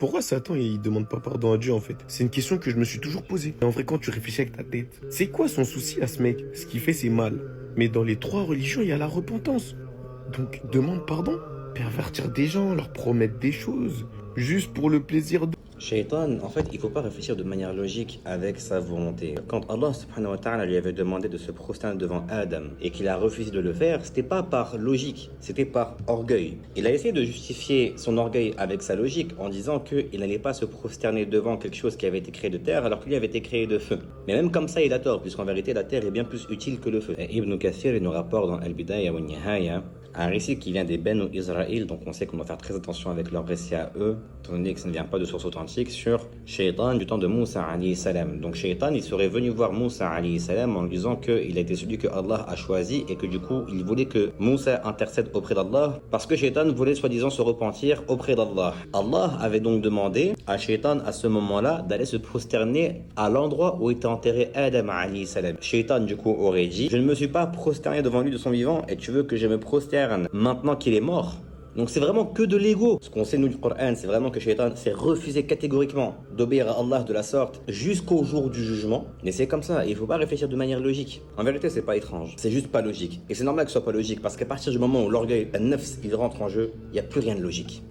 Pourquoi Satan il demande pas pardon à Dieu en fait? C'est une question que je me suis toujours posée. Et en vrai, quand tu réfléchis avec ta tête, c'est quoi son souci à ce mec? Ce qu'il fait, c'est mal. Mais dans les trois religions, il y a la repentance. Donc, demande pardon. Pervertir des gens, leur promettre des choses, juste pour le plaisir de... Shaitan, en fait, il ne faut pas réfléchir de manière logique avec sa volonté. Quand Allah subhanahu wa ta'ala lui avait demandé de se prosterner devant Adam et qu'il a refusé de le faire, c'était pas par logique, c'était par orgueil. Il a essayé de justifier son orgueil avec sa logique en disant qu'il n'allait pas se prosterner devant quelque chose qui avait été créé de terre alors que lui avait été créé de feu. Mais même comme ça, il a tort, puisqu'en vérité, la terre est bien plus utile que le feu. Et Ibn Kathir, il nous rapporte dans Al-Bidaya wa Nihaya un récit qui vient des Benu Israël, donc on sait qu'on doit faire très attention avec leur récit à eux, étant donné que ça ne vient pas de source authentique, sur Shaitan du temps de Moussa alayhi salam. Donc Shaitan, il serait venu voir Moussa alayhi salam en lui disant qu'il a été celui que Allah a choisi et que du coup, il voulait que Moussa intercède auprès d'Allah parce que Shaitan voulait soi-disant se repentir auprès d'Allah. Allah avait donc demandé à Shaitan à ce moment-là d'aller se prosterner à l'endroit où était enterré Adam alayhi salam. Shaitan du coup aurait dit: je ne me suis pas prosterné devant lui de son vivant et tu veux que je me prosterne maintenant qu'il est mort? Donc c'est vraiment que de l'ego. Ce qu'on sait nous du Coran, c'est vraiment que Shaitan s'est refusé catégoriquement d'obéir à Allah de la sorte jusqu'au jour du jugement. Mais c'est comme ça, il ne faut pas réfléchir de manière logique. En vérité, c'est pas étrange, c'est juste pas logique. Et c'est normal que ce soit pas logique parce qu'à partir du moment où l'orgueil, le nafs, il rentre en jeu, il n'y a plus rien de logique.